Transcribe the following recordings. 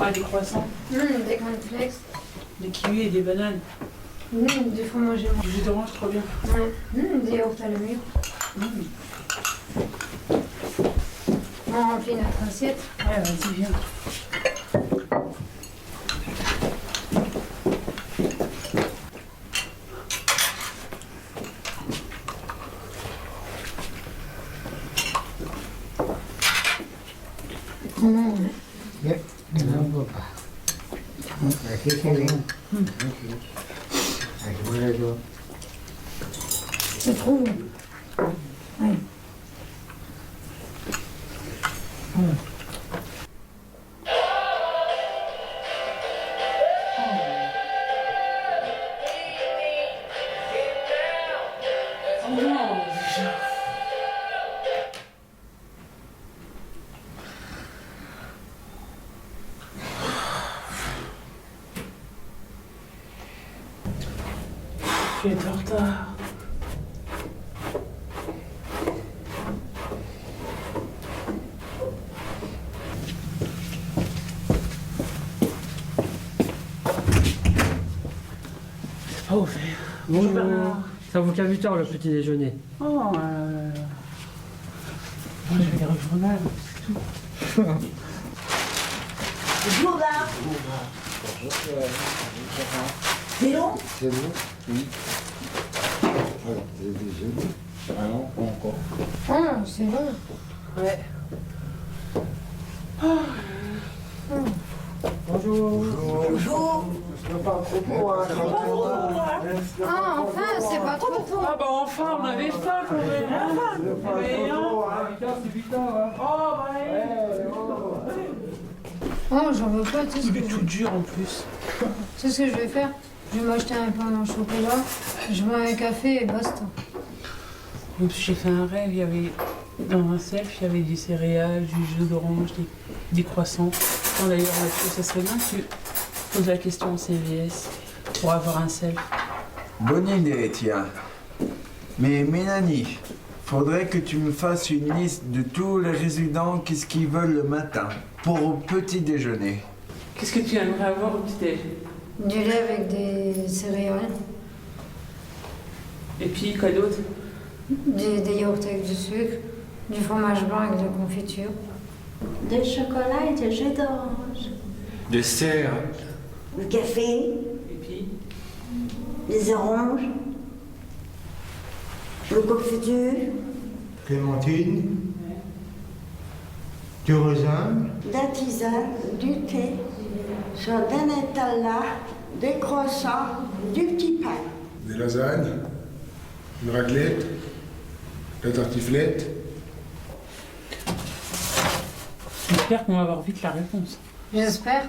Ah, des croissants, Des cornflakes. des kiwis et des bananes. Des fromages. Du jus d'orange, trop bien. Des yaourts à la mûre. On remplit notre assiette. Ouais, vas-y, viens. Yep, non, on va pas. C'est C'est trop. Oui. Je vais être en retard. C'est pas ouvert. Bonjour. Ça vous casse du tard le petit déjeuner. Oh, je vais lire le journal. Bonjour là. C'est long? bon, oui. Alors, vous avez déjeuné? Ah non, pas encore. Ah, c'est bon. Ouais. Bonjour. Bonjour. Ah, enfin, c'est pas trop tôt. Ah bah enfin, on avait faim quand même. Oh, bah Oh, j'en veux pas, tu sais ce il est que tout dur en plus. tu sais ce que je vais faire? Je vais m'acheter un pain au chocolat, je bois un café et basta. J'ai fait un rêve, il y avait dans un self, il y avait du céréales, du jus d'orange, des croissants. Bon, d'ailleurs, là-dessus, ça serait bien que tu poses la question au CVS pour avoir un self. Bonne idée, tiens. Mais Mélanie, faudrait que tu me fasses une liste de tous les résidents, qu'est-ce qu'ils veulent le matin, pour au petit déjeuner. Qu'est-ce que tu aimerais avoir au petit-déj? Du lait avec des céréales, Et puis, quoi d'autre? des yaourts avec du sucre, du fromage blanc avec de la confiture. Du chocolat et du jus d'orange. Dessert. Du café, Et puis, des oranges. Le confiture, Clémentine, du raisin, de la tisane, du thé. Sur d'un étal là, des croissants, du petit pain. Des lasagnes, une raclette, la tartiflette. j'espère qu'on va avoir vite la réponse. J'espère.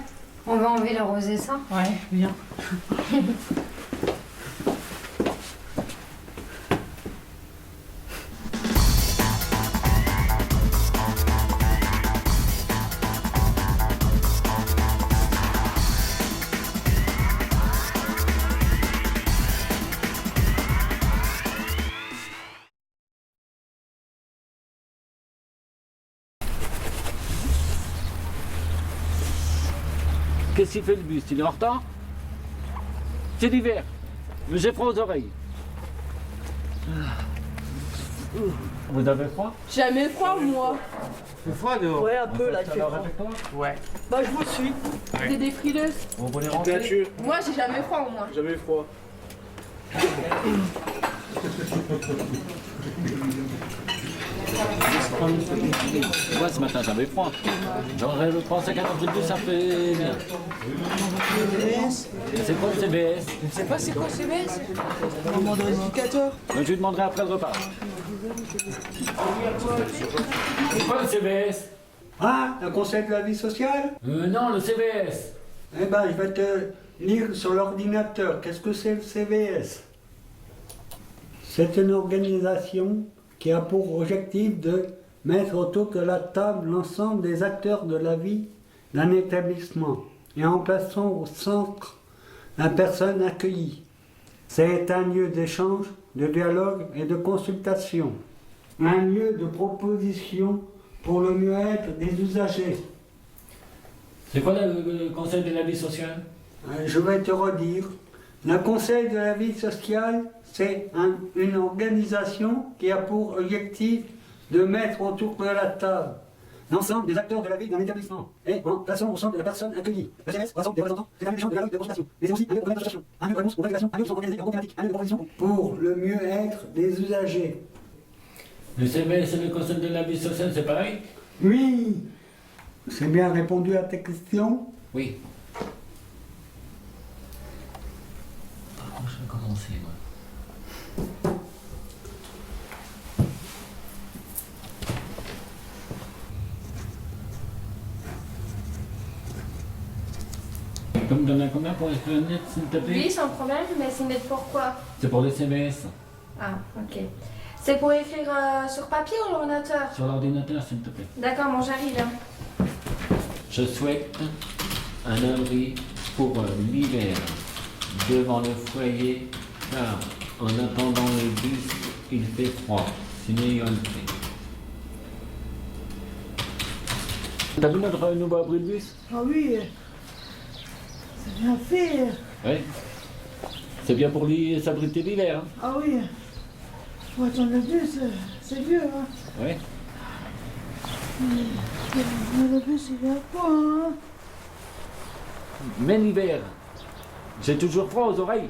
On va enlever le rosé ça. Ouais, bien. Qu'est-ce qu'il fait le bus? Il est en retard? C'est l'hiver. Mais j'ai froid aux oreilles. Vous avez froid? Jamais froid, moi. C'est froid dehors. Ouais, un peu là, il fait froid. Ouais. Bah, je vous suis. T'es des frileuses. Vous voulez rentrer? Moi, j'ai jamais froid, moi. Jamais froid. Moi ce matin j'avais froid. J'aurais le 3,50 de bus, ça fait bien. C'est quoi le CBS? Je sais pas c'est quoi CBS. On demande un indicateur. Je lui demanderai après le repas. C'est quoi le CBS? Ah, le Conseil de la vie sociale? Non, le CBS. Eh ben, je vais te lire sur l'ordinateur. Qu'est-ce que c'est le CVS? C'est une organisation qui a pour objectif de mettre autour de la table l'ensemble des acteurs de la vie d'un établissement et en plaçant au centre la personne accueillie. C'est un lieu d'échange, de dialogue et de consultation. Un lieu de proposition pour le mieux-être des usagers. C'est quoi le conseil de la vie sociale? Je vais te redire. Le Conseil de la vie sociale, c'est une organisation qui a pour objectif de mettre autour de la table l'ensemble des acteurs de la vie d'un établissement et en plaçant au centre de la personne accueillie. Le CNS rassemble des représentants des échanges de dialogue de consultation, mais c'est aussi un lieu de problème d'association, un lieu de réponse aux régulations, un lieu où sont organisées leurs thématiques, un lieu de proposition pour le mieux-être des usagers. Le CVS et le conseil de la vie sociale, c'est pareil? Oui, c'est bien répondu à tes questions. Oui. Par contre, je vais commencer, moi. Tu peux me donner un combien pour être net, s'il te plaît? Oui, sans problème, mais c'est net pourquoi? C'est pour le CVS. Ah, ok. C'est pour écrire sur papier ou l'ordinateur? Sur l'ordinateur, s'il te plaît. D'accord, bon, j'arrive. Hein. Je souhaite un abri pour l'hiver devant le foyer, car en attendant le bus, il fait froid. Signé Yolté. T'as vu notre nouveau abri de bus? Ah oui, c'est bien fait. Oui. C'est bien pour lui s'abriter l'hiver. Hein. Ah oui, pour attendre le bus, c'est vieux. Hein. Oui. Mais le bus, il vient pas. Hein. Mais l'hiver, j'ai toujours froid aux oreilles.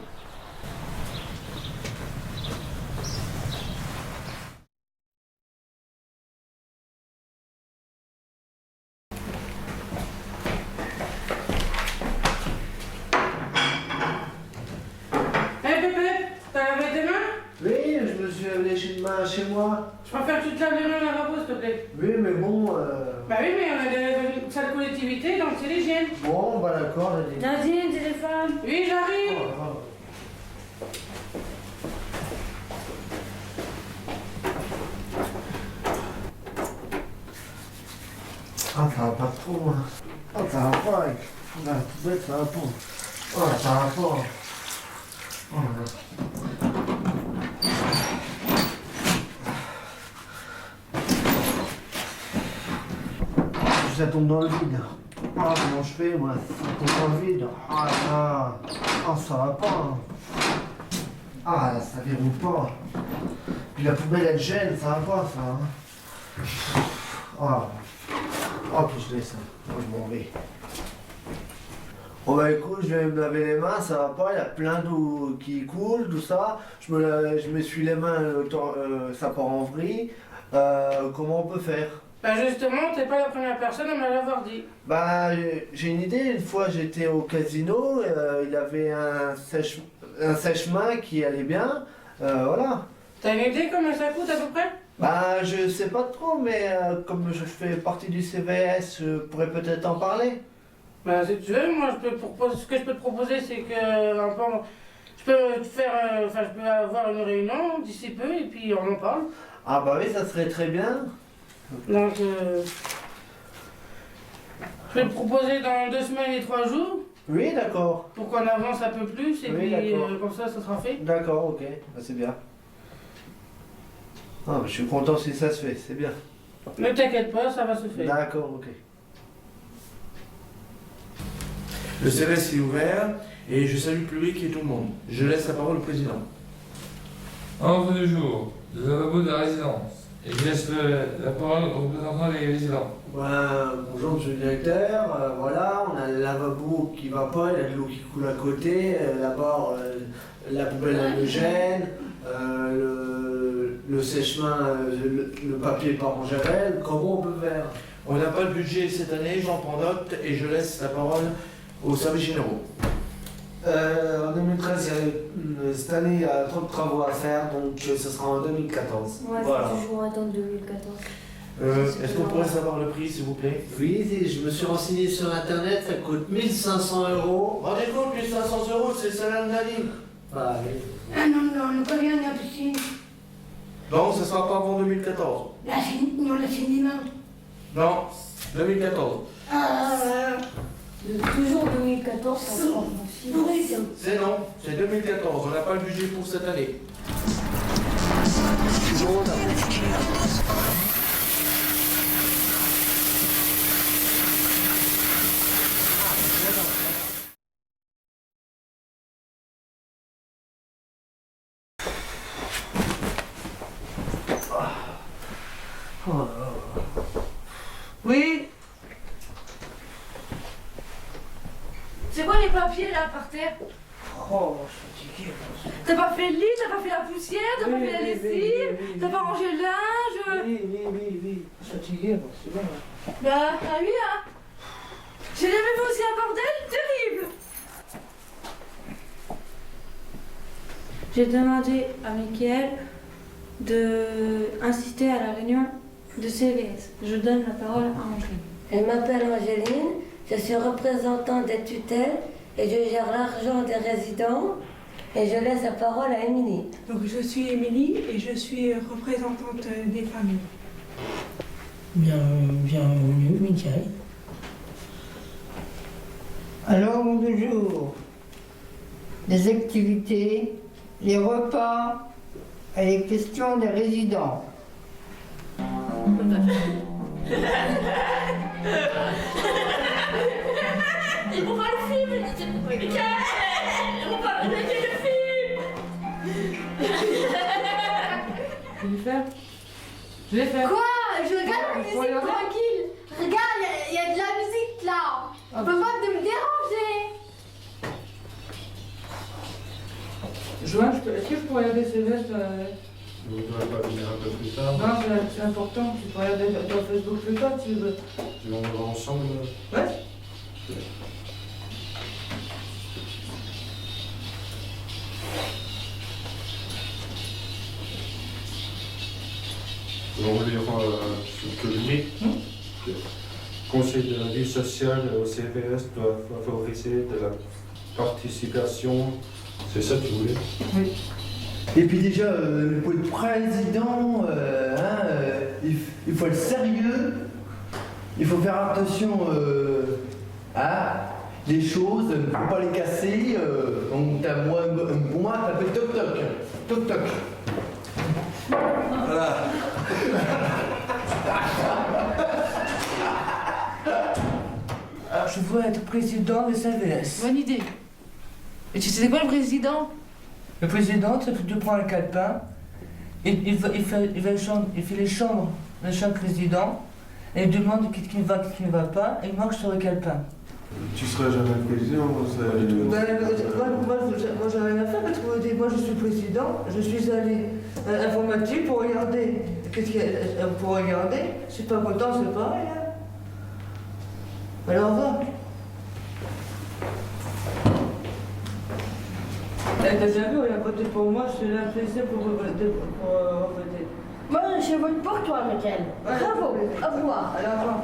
Oui, je me suis lavé chez moi. Je préfère que tu te laves les mains au lavabo, s'il te plaît. Oui, mais bon... Bah oui, mais on a des salles de collectivité, donc c'est l'hygiène. Bon, bah d'accord, Nadine, téléphone. Oui, j'arrive. Ah, ça va pas trop, hein. Ah, ça va pas. La poubelle, ça va pas. Ah, ça va pas. Oh, là. Ça tombe dans le vide. Ah, comment je fais, moi? Ça tombe dans le vide. Ah, là. Ah, ça va pas. Hein. Ah, là, ça verrouille pas. Puis la poubelle, elle gêne, ça va pas, ça. Hein. Ah. Ok, je laisse ça. Moi, je m'en vais. Bon bah écoute, je vais me laver les mains, ça va pas, il y a plein d'eau qui coule, tout ça. Je m'essuie les mains, ça part en vrille. Comment on peut faire? Bah justement, t'es pas la première personne à me l'avoir dit. Bah j'ai une idée, une fois j'étais au casino, il y avait un sèche-main qui allait bien, voilà. T'as une idée combien ça coûte à peu près? Bah je sais pas trop, mais comme je fais partie du CVS, je pourrais peut-être en parler. Bah si tu veux, moi ce que je peux te proposer c'est que je peux faire, je peux avoir une réunion d'ici peu et puis on en parle. Ah bah oui, ça serait très bien. Donc je vais te proposer dans 2 semaines et 3 jours. Oui, d'accord. Pour qu'on avance un peu plus et Oui, puis d'accord. comme ça sera fait. D'accord, ok, bah, c'est bien. Ah, bah, je suis content si ça se fait, c'est bien. Ne t'inquiète pas, ça va se faire. D'accord, ok. Le CVS est ouvert et je salue le public et tout le monde. Je laisse la parole au président. Ordre du jour, le lavabo de la résidence. Et je laisse la parole aux représentants des résidents. Bonjour monsieur le directeur, voilà, on a le lavabo qui va pas, il y a de l'eau qui coule à côté, là-bas la poubelle elle me gêne, le sèche-main, le papier part en javel, comment on peut faire? On n'a pas le budget cette année, j'en prends note et je laisse la parole aux services généraux. En 2013, cette année, il y a trop de travaux à faire, donc ce sera en 2014. Ouais, voilà. faut toujours attendre 2014. Est-ce qu'on pourrait savoir le prix, s'il vous plaît? Oui, je me suis renseigné sur internet, ça coûte 1500 €. Rendez compte, 1500 €, c'est le salaire de Nadine. Bah, oui. Ah non, non, nous rien à piscine. Non, ça sera pas avant 2014. Le cinéma. Non, 2014. Toujours 2014, ça sera possible. C'est non, c'est 2014. On n'a pas le budget pour cette année. Oh là là. Oui. C'est quoi les papiers là par terre? Oh, je suis fatigué. T'as pas fait le lit, t'as pas fait la poussière, t'as pas fait la lessive, t'as pas rangé le linge. Oui. Je suis fatigué, moi, c'est bon. Bah, oui, hein. J'ai jamais vu aussi un bordel terrible. J'ai demandé à Mickaël d'insister à la réunion de CVS. Je donne la parole à Angéline. Je m'appelle Angéline, je suis représentante des tutelles et je gère l'argent des résidents et je laisse la parole à Émilie. Donc je suis Émilie et je suis représentante des familles. Bienvenue, Mickaël. Alors, bonjour. Les activités, les repas et les questions des résidents. Ils vont voir le film. Mickaël, ils vont pas regarder le film. Je vais le faire. Je vais faire. Quoi? Je regarde la musique tranquille. Regarde, il y a de la musique là. On peut pas me déranger. Joanne, est-ce que je pourrais regarder CVS Vous ne devez pas venir un peu plus tard. Non, c'est important. Tu peux regarder ton Facebook plus tard si tu veux. Tu vas on va ensemble. Ouais. On va lire ce que lit. Le Conseil de la vie sociale au CVS doit favoriser de la participation. C'est ça que tu voulais? Oui. Et puis déjà, pour être président, il faut être sérieux, il faut faire attention à les choses, il ne faut pas les casser. Donc pour moi, ça fait toc toc. Toc toc. Voilà. Alors je veux être président de CVS. Bonne idée. Et tu sais quoi le président? Le président, tu prends un calepin, il fait les chambres de chaque résident, et il demande qu'est-ce qui va, qu'est-ce qui ne va pas, et il marque sur le calepin. Tu seras jamais président, ça. Moi j'ai rien à faire parce que moi je suis président, je suis allé à l'informatique pour regarder. Pour regarder, je suis pas content, c'est pareil. Hein. Alors on va. T'as bien vu, il a voté pour moi, je suis là plaisir pour voter. Moi, je vote pour toi, Mickaël. Bravo, au revoir. Alors, au revoir.